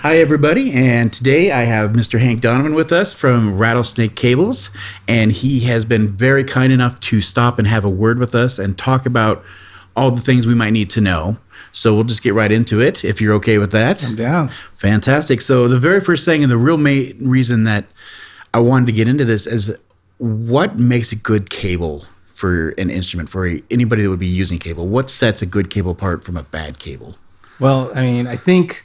Hi, everybody, and today I have Mr. Hank Donovan with us from Rattlesnake Cables, and he has been very kind enough to stop and have a word with us and talk about all the things we might need to know. So we'll just get right into it, if you're okay with that. I'm down. Fantastic. So the very first thing, and the real main reason that I wanted to get into this is what makes a good cable for an instrument, for anybody that would be using cable? What sets a good cable apart from a bad cable? Well, I think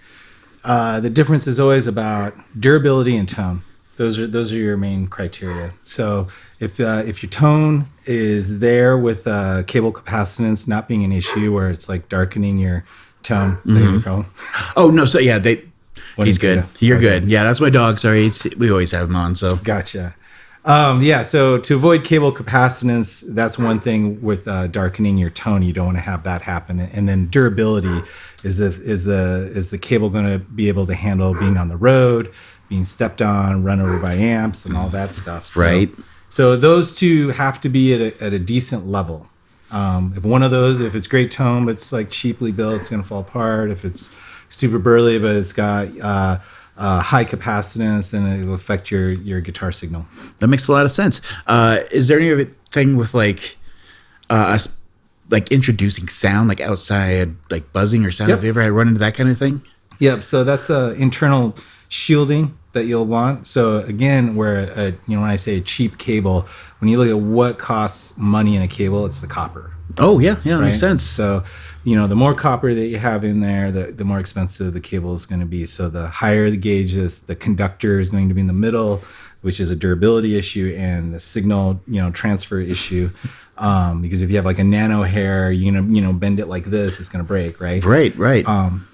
the difference is always about durability and tone. Those are your main criteria. So if your tone is there with cable capacitance not being an issue, where it's like darkening your tone, is that your problem? Oh no, so yeah, he's good. You're Okay. good. Yeah, that's my dog. Sorry, we always have him on. So Gotcha. So to avoid cable capacitance, that's one thing with darkening your tone. You don't want to have that happen. And then durability is the cable going to be able to handle being on the road, being stepped on, run over by amps, and all that stuff. Right. So those two have to be at a decent level. If it's great tone but it's like cheaply built, it's going to fall apart. If it's super burly but it's got high capacitance, then it will affect your guitar signal. that makes a lot of sense. Is there anything with us like introducing sound, like outside, like buzzing or sound? Yep. Have you ever run into that kind of thing? Yep. So that's internal shielding that you'll want. So again, when I say a cheap cable, when you look at what costs money in a cable, it's the copper. Oh yeah, that makes Right? sense. So, the more copper that you have in there, the more expensive the cable is going to be. So the higher the gauge is, the conductor is going to be in the middle, which is a durability issue, and the signal, transfer issue. Because if you have like a nano hair, you're gonna, bend it like this, it's gonna break, right? Right.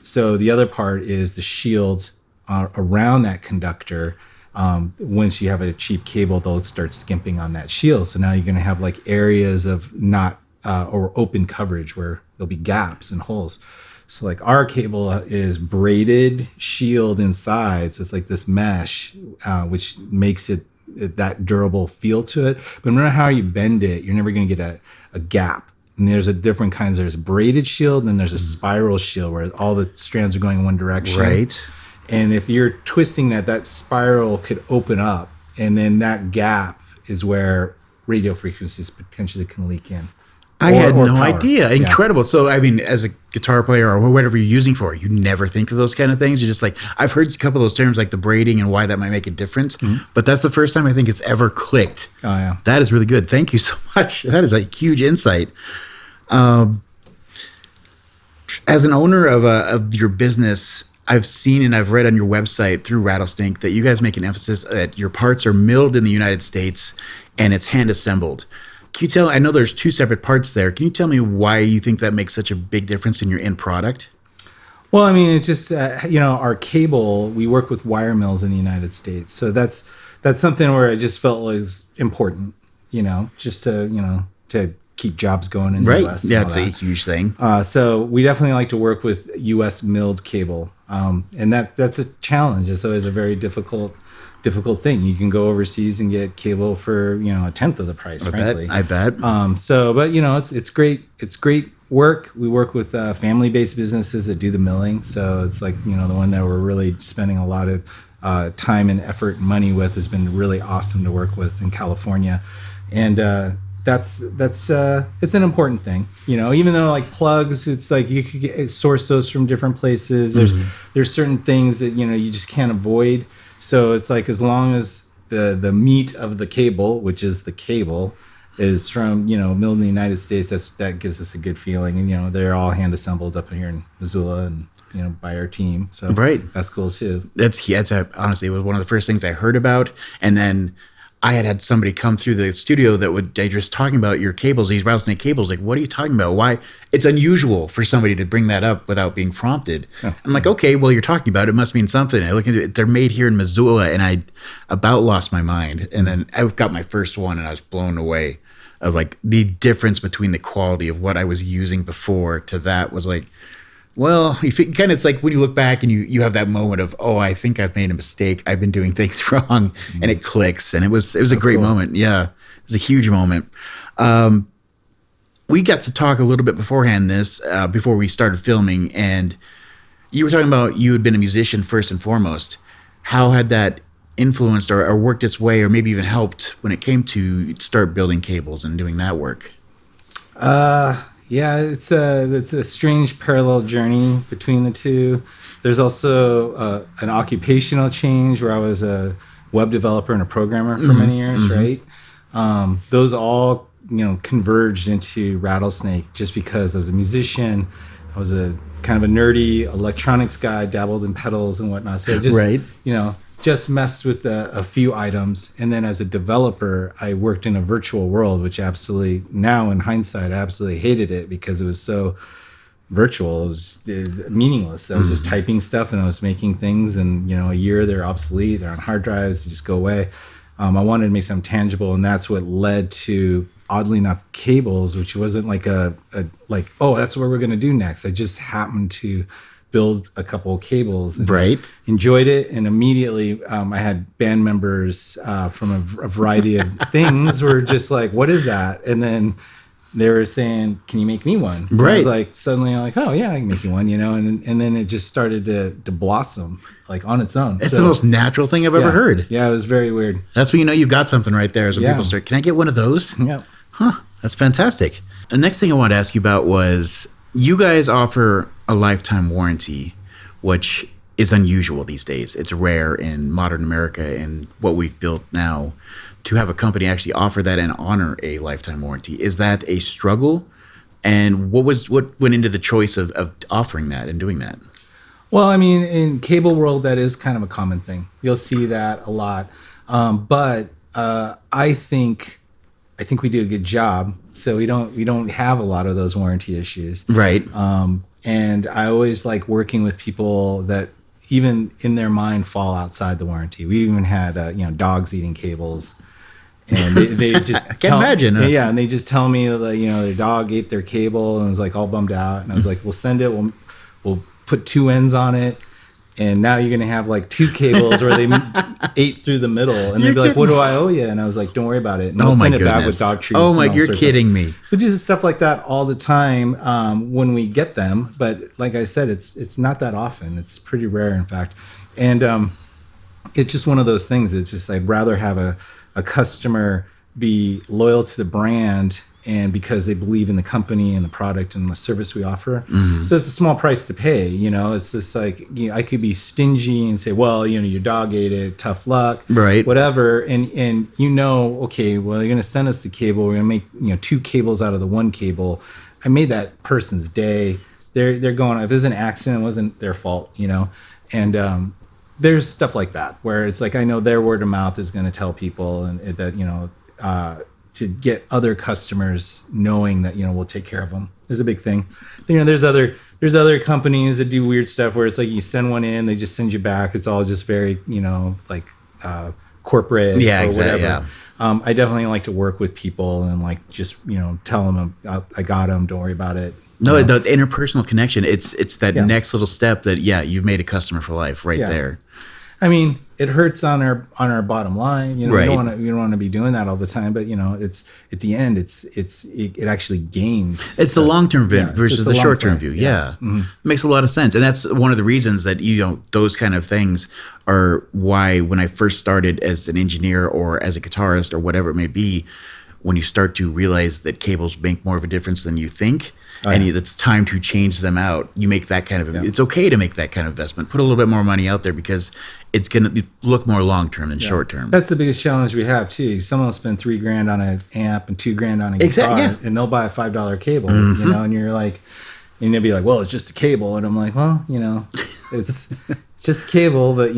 So the other part is the shields around that conductor. Once you have a cheap cable, they'll start skimping on that shield. So now you're going to have like areas of not or open coverage where there'll be gaps and holes. So like our cable is braided shield inside. So it's like this mesh, which makes it that durable feel to it. But no matter how you bend it, you're never going to get a gap. And there's a different kinds. There's a braided shield, and then there's a spiral shield where all the strands are going in one direction. Right. And if you're twisting that spiral could open up, and then that gap is where radio frequencies potentially can leak in. I had Or no power. idea. Yeah. Incredible. So, I mean, as a guitar player or whatever you're using for it, you never think of those kind of things. You're just like, I've heard a couple of those terms like the braiding and why that might make a difference. But that's the first time I think it's ever clicked. Oh, yeah. That is really good. Thank you so much. That is a huge insight. As an owner of your business, I've seen and I've read on your website through Rattlesnake that you guys make an emphasis that your parts are milled in the United States and it's hand assembled. Can you tell? I know there's two separate parts there. Can you tell me why you think that makes such a big difference in your end product? Well, it's just our cable. We work with wire mills in the United States, so that's something where I just felt was important. Just to keep jobs going in the Right. U.S. Yeah, it's a huge thing. So we definitely like to work with U.S. milled cable, and that's a challenge. It's always a very difficult thing. You can go overseas and get cable for a tenth of the price. Frankly, I bet. It's great. It's great work. We work with family-based businesses that do the milling. So it's like the one that we're really spending a lot of time and effort and money with has been really awesome to work with in California, and that's it's an important thing. Even though like plugs, it's like you could source those from different places. There's certain things that you just can't avoid. So it's like as long as the meat of the cable, which is the cable, is from milled in the United States, that gives us a good feeling. And they're all hand assembled up here in Missoula and by our team. So Right. that's cool too. That's honestly, it was one of the first things I heard about. And then I had somebody come through the studio they just talking about your cables, these Rattlesnake cables. Like, what are you talking about? Why? It's unusual for somebody to bring that up without being prompted. Oh. I'm like, okay, well, you're talking about it. Must mean something. I look into it. They're made here in Missoula, and I about lost my mind. And then I got my first one, and I was blown away of like the difference between the quality of what I was using before to that was like, well, it's like when you look back and you have that moment of, oh, I think I've made a mistake. I've been doing things wrong, and it clicks. And it was a great cool. moment. Yeah, it was a huge moment. We got to talk a little bit beforehand before we started filming, and you were talking about you had been a musician first and foremost. How had that influenced or worked its way or maybe even helped when it came to start building cables and doing that work? Yeah, it's a strange parallel journey between the two. There's also an occupational change where I was a web developer and a programmer for many years, right? Those all converged into Rattlesnake just because I was a musician. I was a kind of a nerdy electronics guy, dabbled in pedals and whatnot. So I just, just messed with a few items. And then as a developer, I worked in a virtual world, which absolutely, now in hindsight, I absolutely hated it because it was so virtual. It was meaningless. I was just typing stuff and I was making things, and a year they're obsolete. They're on hard drives. They just go away. I wanted to make something tangible, and that's what led to, oddly enough, cables, which wasn't like oh, that's what we're going to do next. I just happened to build a couple of cables and enjoyed it. And immediately I had band members from a variety of things were just like, what is that? And then they were saying, can you make me one? And I was like, suddenly I'm like, oh yeah, I can make you one, and then it just started to blossom like on its own. It's the most natural thing I've ever heard. Yeah, it was very weird. That's when you've got something right there is when people start, can I get one of those? Yeah. Huh, that's fantastic. The next thing I wanted to ask you about was you guys offer a lifetime warranty, which is unusual these days. It's rare in modern America and what we've built now to have a company actually offer that and honor a lifetime warranty. Is that a struggle? And what went into the choice of offering that and doing that? Well, I mean, in cable world, that is kind of a common thing. You'll see that a lot. But I think we do a good job, so we don't have a lot of those warranty issues. Right. And I always like working with people that even in their mind fall outside the warranty. We even had dogs eating cables, and they just I can't imagine. Yeah, and they just tell me that their dog ate their cable and was like all bummed out. And I was like, we'll send it. We'll put two ends on it. And now you're going to have like two cables where they ate through the middle. And they'd be like, what do I owe you? And I was like, don't worry about it. And we'll send it back with dog treats. Oh my, you're kidding me. We do stuff like that all the time when we get them. But like I said, it's not that often. It's pretty rare, in fact. And it's just one of those things. It's just I'd rather have a customer be loyal to the brand and because they believe in the company and the product and the service we offer. So it's a small price to pay, it's just like, I could be stingy and say, well, your dog ate it, tough luck, right? Whatever. And okay, well, you're going to send us the cable. We're going to make, two cables out of the one cable. I made that person's day. They're going, if it was an accident, it wasn't their fault, and, there's stuff like that where it's like, I know their word of mouth is going to tell people and that, to get other customers knowing that we'll take care of them is a big thing. There's other companies that do weird stuff where it's like you send one in, they just send you back. It's all just very like corporate, or whatever. Yeah. I definitely like to work with people and like just tell them I got them, don't worry about it. No, the interpersonal connection. It's that next little step that you've made a customer for life there. I mean, it hurts on our bottom line. We don't want to be doing that all the time. But it's at the end, it actually gains. It's the long term view versus the short term view. Yeah, It makes a lot of sense, and that's one of the reasons that those kind of things are why when I first started as an engineer or as a guitarist or whatever it may be, when you start to realize that cables make more of a difference than you think. And it's time to change them out. You make that kind of, it's okay to make that kind of investment. Put a little bit more money out there because it's going to look more long term than short term. That's the biggest challenge we have too. Someone will spend $3,000 on an amp and $2,000 on a guitar, and they'll buy a $5 cable. And you're like, and they'll be like, well, it's just a cable, and I'm like, well, it's just a cable, but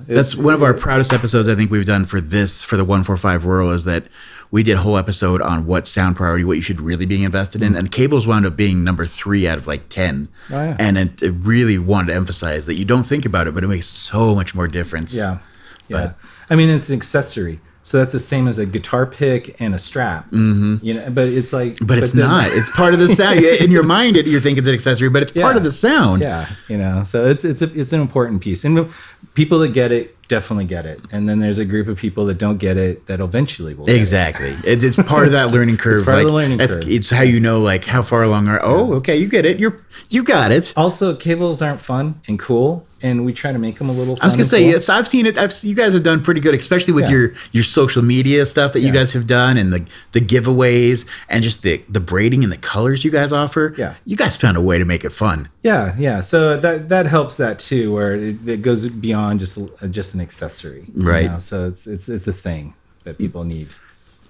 that's one of our proudest episodes I think we've done for the 145 Rural is that. We did a whole episode on what sound priority, what you should really be invested in. And cables wound up being number 3 out of like 10. Oh, yeah. And it really wanted to emphasize that you don't think about it, but it makes so much more difference. Yeah. Yeah. I mean, it's an accessory. So that's the same as a guitar pick and a strap. But it's like... But it's not. It's part of the sound. In your mind, you think it's an accessory, but it's part of the sound. Yeah. So it's an important piece. And people that get it definitely get it. And then there's a group of people that don't get it that eventually will get Exactly. It's part of that learning curve. It's part of the learning curve. It's how you know, like, how far along are, okay, you get it. You got it. Also, cables aren't fun and cool, and we try to make them a little fun. I was going to say, cool. yes, I've seen it. You guys have done pretty good, especially with your social media stuff that you guys have done, and the giveaways, and just the braiding and the colors you guys offer. Yeah. You guys found a way to make it fun. Yeah. So that helps that too, where it goes beyond just an accessory. Right. You know? So it's a thing that people need.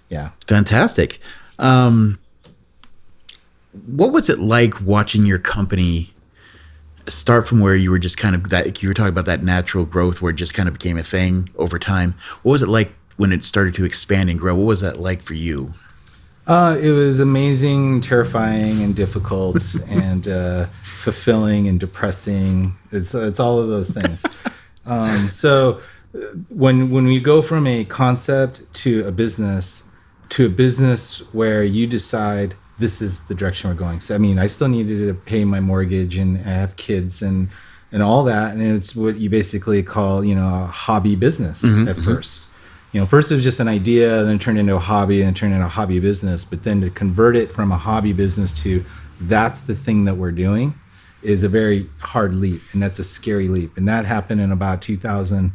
Yeah. Fantastic. What was it like watching your company start from where you were just kind of you were talking about that natural growth where it just kind of became a thing over time? What was it like when it started to expand and grow? What was that like for you? It was amazing, terrifying, and difficult, and fulfilling and depressing. It's all of those things. So when we go from a concept to a business where you decide this is the direction we're going. So, I mean, I still needed to pay my mortgage and I have kids and all that. And it's what you basically call, a hobby business at first. First it was just an idea, then it turned into a hobby, and turned into a hobby business. But then to convert it from a hobby business to that's the thing that we're doing is a very hard leap. And that's a scary leap. And that happened in about 2000,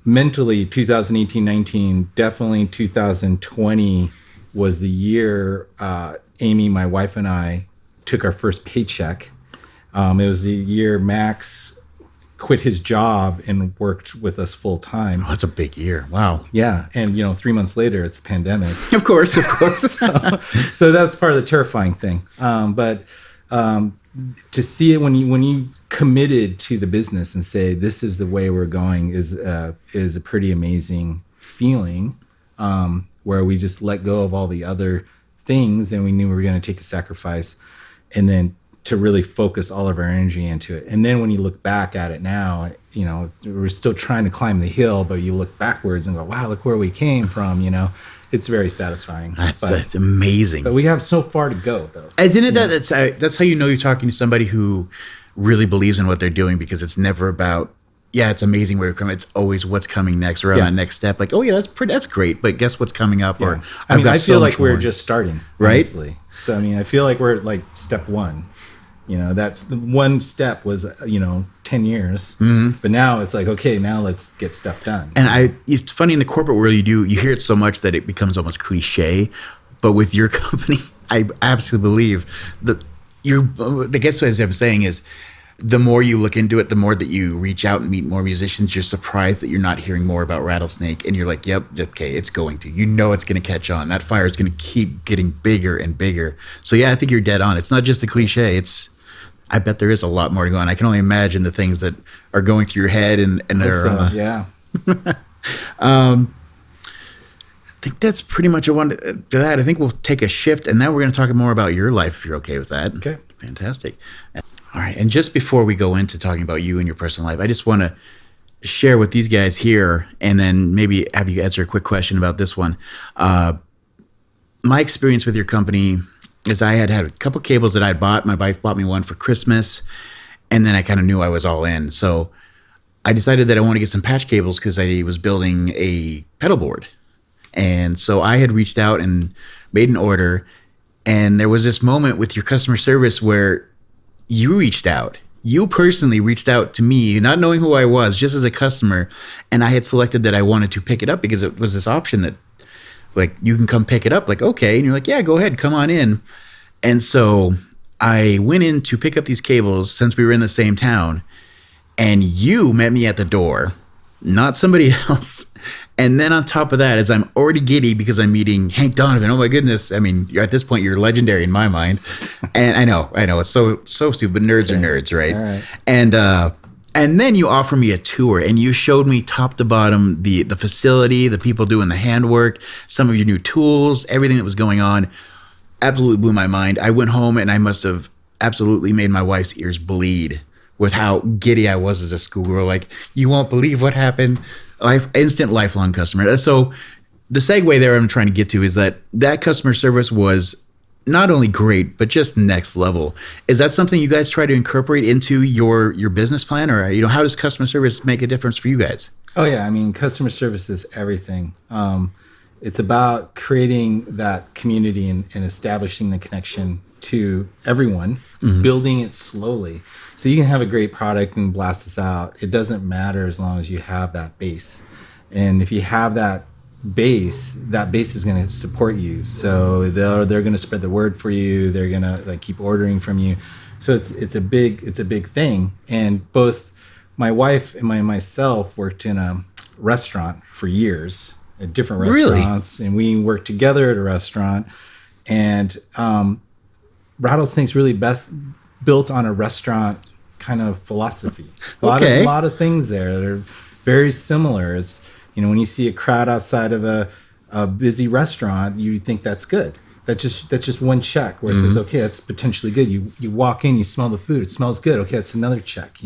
mentally 2018, 19, definitely 2020 was the year Amy, my wife, and I took our first paycheck. It was the year Max quit his job and worked with us full time. Oh, that's a big year. Wow. Yeah. And, 3 months later, it's a pandemic. Of course. So that's part of the terrifying thing. But to see it when you committed to the business and say, this is the way we're going is a pretty amazing feeling. Where we just let go of all the other things and we knew we were going to take a sacrifice and then to really focus all of our energy into it. And then when you look back at it now, we're still trying to climb the hill, but you look backwards and go, wow, look where we came from, It's very satisfying. That's amazing. But we have so far to go, though. Isn't it that's how you know you're talking to somebody who really believes in what they're doing, because it's never about, it's amazing where you're coming. It's always what's coming next, or on that next step. Like, that's great, but guess what's coming up? Yeah. Or I feel like we're just starting, right? Honestly. So I feel like we're like step one. That's the one step was 10 years, but now it's like, okay, now let's get stuff done. And it's funny, in the corporate world, you hear it so much that it becomes almost cliche. But with your company, I absolutely believe that I guess what I'm saying is, the more you look into it, the more that you reach out and meet more musicians, you're surprised that you're not hearing more about Rattlesnake. And you're like, yep, okay, it's going to. It's going to catch on. That fire is going to keep getting bigger and bigger. So, I think you're dead on. It's not just the cliche. I bet there is a lot more to go on. I can only imagine the things that are going through your head and yeah. I think that's pretty much a one to that. I think we'll take a shift, and now we're going to talk more about your life, if you're okay with that. Okay. Fantastic. All right. And just before we go into talking about you and your personal life, I just want to share with these guys here, and then maybe have you answer a quick question about this one. My experience with your company is I had a couple cables that I bought. My wife bought me one for Christmas, and then I kind of knew I was all in. So I decided that I want to get some patch cables because I was building a pedal board. And so I had reached out and made an order, and there was this moment with your customer service where you reached out. You personally reached out to me, not knowing who I was, just as a customer, and I had selected that I wanted to pick it up because it was this option that, like, you can come pick it up. Like, okay. And you're like, yeah, go ahead, come on in. And so I went in to pick up these cables since we were in the same town, and you met me at the door, not somebody else. And then on top of that, as I'm already giddy because I'm meeting Hank Donovan. Oh my goodness. At this point, you're legendary in my mind. And I know. It's so stupid, but nerds are nerds, right? All right. And then you offer me a tour, and you showed me top to bottom the facility, the people doing the handwork, some of your new tools, everything that was going on. Absolutely blew my mind. I went home and I must have absolutely made my wife's ears bleed with how giddy I was as a schoolgirl. Like, you won't believe what happened. Instant lifelong customer. So the segue there I'm trying to get to is that customer service was not only great, but just next level. Is that something you guys try to incorporate into your business plan, or how does customer service make a difference for you guys? Oh yeah, I mean, customer service is everything. It's about creating that community and establishing the connection to everyone, building it slowly. So you can have a great product and blast this out. It doesn't matter as long as you have that base. And if you have that base is going to support you. So they're going to spread the word for you. They're going to keep ordering from you. So it's a big thing. And both my wife and myself worked in a restaurant for years at different restaurants, and we worked together at a restaurant. And Rattlesnake's really best built on a restaurant kind of philosophy. A lot of things there that are very similar. It's when you see a crowd outside of a busy restaurant, you think that's good. That's just one check where it says, okay, that's potentially good. You walk in, you smell the food, it smells good. Okay, that's another check.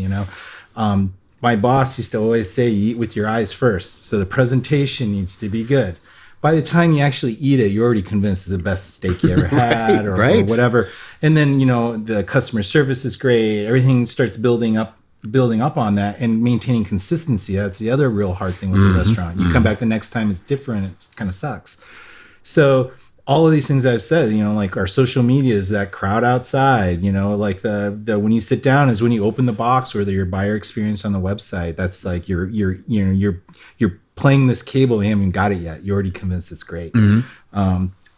My boss used to always say, you eat with your eyes first. So the presentation needs to be good. By the time you actually eat it, you're already convinced it's the best steak you ever had or whatever. And then, the customer service is great. Everything starts building up on that and maintaining consistency. That's the other real hard thing with a restaurant. You come back the next time, it's different. It kind of sucks. So all of these things I've said, like our social media is that crowd outside, like the when you sit down is when you open the box, or your buyer experience on the website. That's like you're playing this cable, you haven't got it yet. You're already convinced it's great.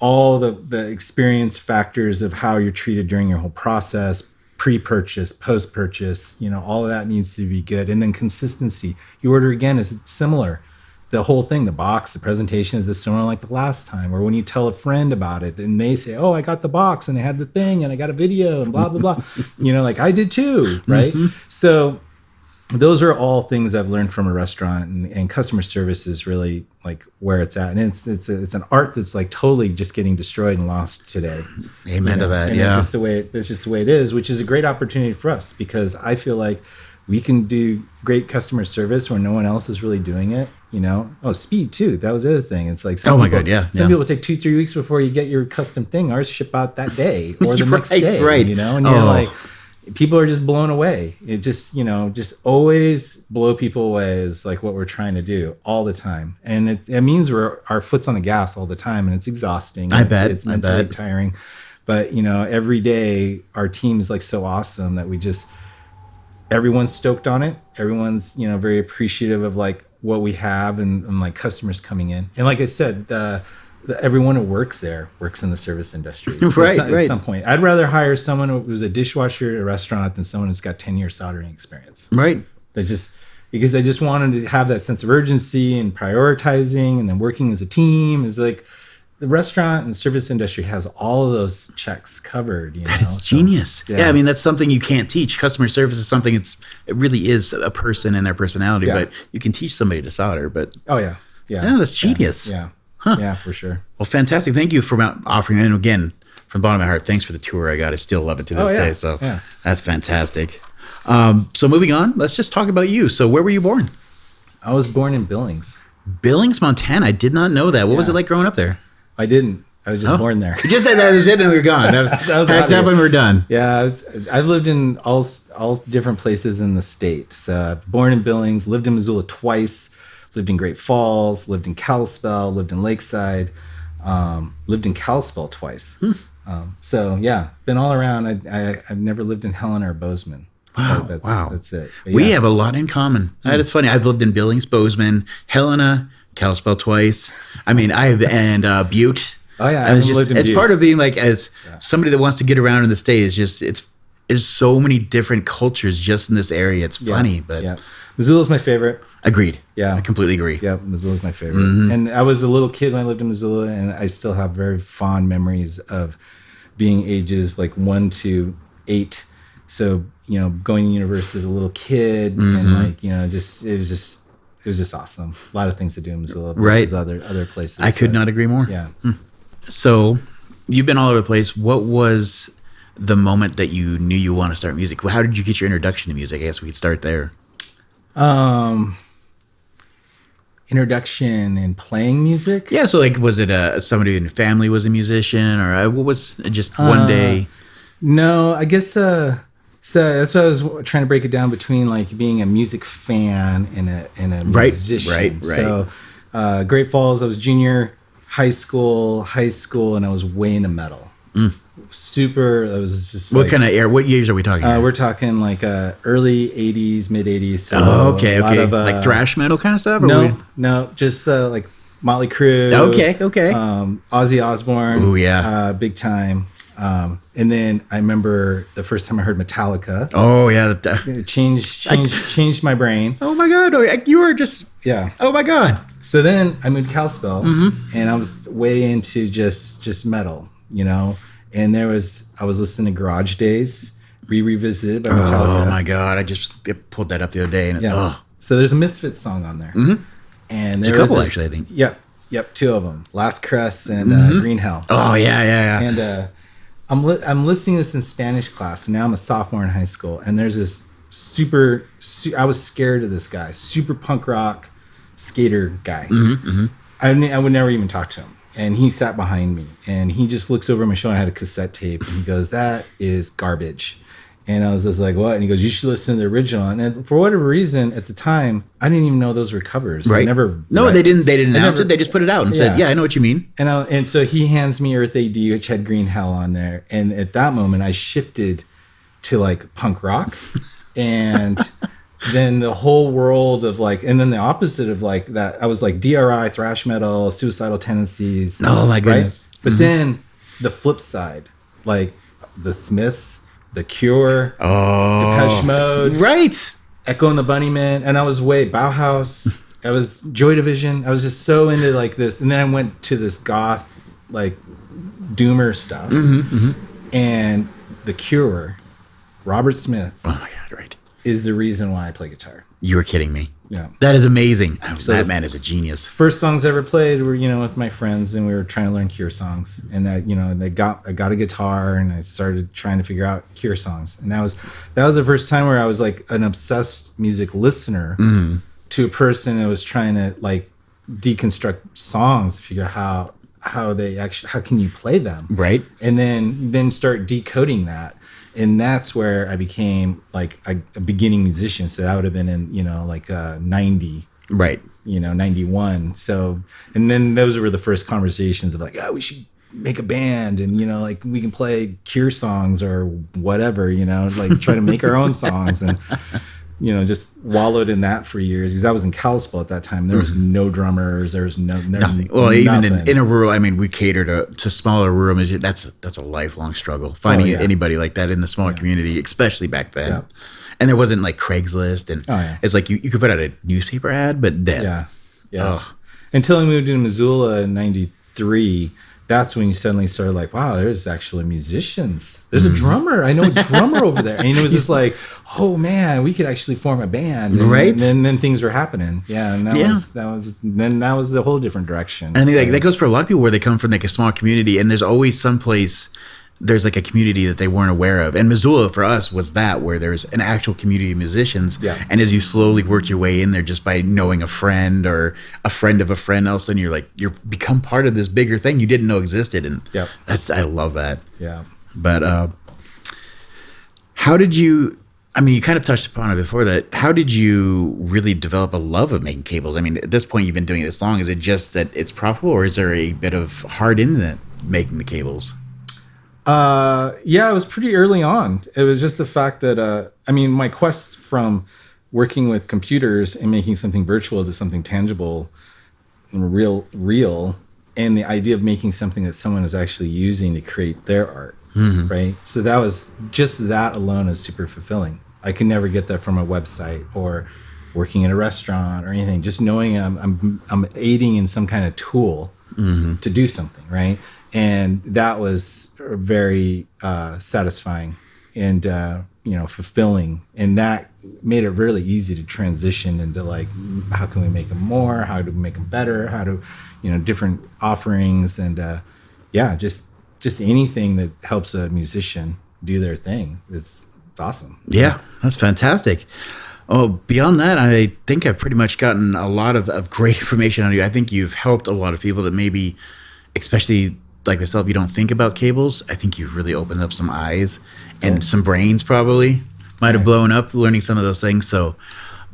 All the experience factors of how you're treated during your whole process, pre-purchase, post-purchase, all of that needs to be good. And then consistency. You order again, is it similar? The whole thing, the box, the presentation, is this similar like the last time? Or when you tell a friend about it and they say, oh, I got the box and they had the thing and I got a video and blah, blah, blah. Like I did too, right? So those are all things I've learned from a restaurant, and customer service is really like where it's at. And it's an art that's like totally just getting destroyed and lost today. Amen to that. And Yeah. it's just the way it is, which is a great opportunity for us, because I feel like we can do great customer service where no one else is really doing it. Speed too. That was the other thing. It's like some people take 2-3 weeks before you get your custom thing. Ours ship out that day or the next day. Right. And you're like, people are just blown away. It just just always blow people away is like what we're trying to do all the time. And it means our foot's on the gas all the time, and it's exhausting. I bet it's mentally tiring. But every day our team is like so awesome that everyone's stoked on it. Everyone's very appreciative of like what we have and like customers coming in. And like I said, everyone who works there works in the service industry. At some point, I'd rather hire someone who's a dishwasher at a restaurant than someone who's got 10 years soldering experience. Right. Because I just wanted to have that sense of urgency and prioritizing, and then working as a team is like the restaurant and service industry has all of those checks covered. That is genius. Yeah. I mean, that's something you can't teach. Customer service is something it really is a person and their personality, but you can teach somebody to solder. But yeah, that's genius. Yeah. Huh. Yeah, for sure. Well, fantastic. Thank you for offering it. And again, from the bottom of my heart, thanks for the tour I got. I still love it to this day. So that's fantastic. So moving on, let's just talk about you. So where were you born? I was born in Billings. Billings, Montana. I did not know that. What was it like growing up there? I didn't. I was just born there. You just said that was it and we were gone. That was that when we were done. Yeah, I've lived in all different places in the state. So born in Billings, lived in Missoula twice, lived in Great Falls, lived in Kalispell, lived in Lakeside, lived in Kalispell twice. So yeah, been all around. I've never lived in Helena or Bozeman. Wow, That's it. But we have a lot in common. That is funny. I've lived in Billings, Bozeman, Helena, Kalispell twice. I mean, and Butte. Oh yeah, I lived in it's Butte. Part of being like as somebody that wants to get around in the state is just it's so many different cultures just in this area. It's funny, but Missoula's my favorite. Agreed. Yeah, I completely agree. Yeah, Missoula's my favorite. And I was a little kid when I lived in Missoula, and I still have very fond memories of being ages like 1 to 8. So going to university as a little kid, and like it was just awesome. A lot of things to do in Missoula versus other places. I could not agree more. Yeah. So you've been all over the place. What was the moment that you knew you want to start music? How did you get your introduction to music? I guess we could start there. introduction in playing music. Yeah. So like, was it somebody in your family was a musician, or what was it just one day? No, I guess so that's what I was trying to break it down between like being a music fan and a musician. Right. So Great Falls, I was junior high school, and I was way into metal. Super. I was just What kind of air? What years are we talking? we're talking like early 80s, mid 80s. So okay. Like thrash metal kind of stuff? Or no, just like Motley Crue. Okay. Ozzy Osbourne. Oh, yeah. Big time. And then I remember the first time I heard Metallica. Oh, yeah. It changed my brain. Oh, my God. Oh, you were just... Yeah. Oh, my God. So then I moved to Kalispell, and I was way into just metal, you know? And I was listening to Garage Days, revisited by Metallica. Oh, my God. I just pulled that up the other day. And So there's a Misfits song on there. And there's a couple, actually, I think. Yep, two of them. Last Caress and Green Hell. Oh, yeah. And I'm listening to this in Spanish class, and now I'm a sophomore in high school, and there's this I was scared of this guy, super punk rock skater guy. I would never even talk to him. And he sat behind me, and he just looks over my shoulder. I had a cassette tape, and he goes, "That is garbage." And I was just like, "What?" And he goes, "You should listen to the original." And then for whatever reason, at the time, I didn't even know those were covers. Right. They didn't announce it. They just put it out and said, "Yeah, I know what you mean." And so he hands me Earth AD, which had Green Hell on there. And at that moment, I shifted to like punk rock, and then the whole world of like, and then the opposite of like that, I was like DRI, thrash metal, Suicidal Tendencies. Oh my goodness. Right? But then the flip side, like the Smiths, The Cure, Depeche Mode, right? Echo and the Bunnymen, and I was Bauhaus. I was Joy Division. I was just so into like this, and then I went to this goth like doomer stuff, and The Cure, Robert Smith. Oh my God! Right. Is the reason why I play guitar. You were kidding me. Yeah. That is amazing. So that man is a genius. First songs I ever played were, with my friends, and we were trying to learn Cure songs. And I got a guitar, and I started trying to figure out Cure songs. And that was the first time where I was like an obsessed music listener to a person that was trying to like deconstruct songs, figure out how can you play them. Right. And then start decoding that. And that's where I became like a beginning musician. So that would have been in, 90. Right. 91. So, and then those were the first conversations of like, we should make a band, and, like we can play Cure songs or whatever, like try to make our own songs. And, just wallowed in that for years, because I was in Kalispell at that time. There was no drummers. There was nothing. Well, nothing. Even in a rural, I mean, we cater to smaller rural music. That's a lifelong struggle finding anybody like that in the smaller community, especially back then. Yeah. And there wasn't like Craigslist, and it's like you could put out a newspaper ad, but then until I moved to Missoula in '93. That's when you suddenly started like, wow, there's actually musicians. There's a drummer. I know a drummer over there. And it was just like, oh man, we could actually form a band. And, right. And then things were happening. Yeah. And that was the whole different direction. And I think that goes for a lot of people where they come from like a small community, and there's always someplace there's like a community that they weren't aware of. And Missoula for us was that, where there's an actual community of musicians. Yeah. And as you slowly work your way in there, just by knowing a friend or a friend of a friend, all of a sudden you're become part of this bigger thing you didn't know existed. And I love that. Yeah. But how did you, I mean, you kind of touched upon it before that. How did you really develop a love of making cables? I mean, at this point, you've been doing it this long. Is it just that it's profitable, or is there a bit of heart in that making the cables? Yeah, it was pretty early on. It was just the fact that, my quest from working with computers and making something virtual to something tangible and real, and the idea of making something that someone is actually using to create their art, right? So that was just that alone is super fulfilling. I could never get that from a website or working in a restaurant or anything. Just knowing I'm aiding in some kind of tool to do something, right? And that was very satisfying and fulfilling, and that made it really easy to transition into like, how can we make them more? How do we make them better? How do different offerings, and just anything that helps a musician do their thing. It's awesome. Yeah, that's fantastic. Oh, beyond that, I think I've pretty much gotten a lot of great information on you. I think you've helped a lot of people that maybe, especially like myself, you don't think about cables. I think you've really opened up some eyes and some brains probably might have Nice. blown up learning some of those things. So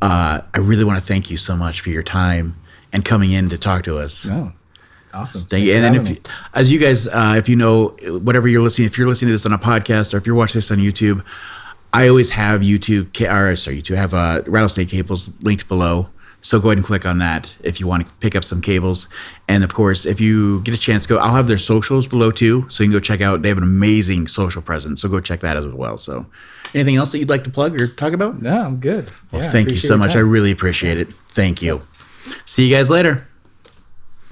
I really want to thank you so much for your time and coming in to talk to us. No. Awesome. Thank you. Thanks for And then having if, me. as you guys, if you know, whatever you're listening, if you're listening to this on a podcast or if you're watching this on YouTube, I always have YouTube, I have Rattlesnake Cables linked below. So go ahead and click on that if you want to pick up some cables. And of course, if you get a chance to go, I'll have their socials below too. So you can go check out, they have an amazing social presence. So go check that as well. So anything else that you'd like to plug or talk about? No, I'm good. Well, Yeah, thank you appreciate so your much. time. I really appreciate it. Thank you. See you guys later.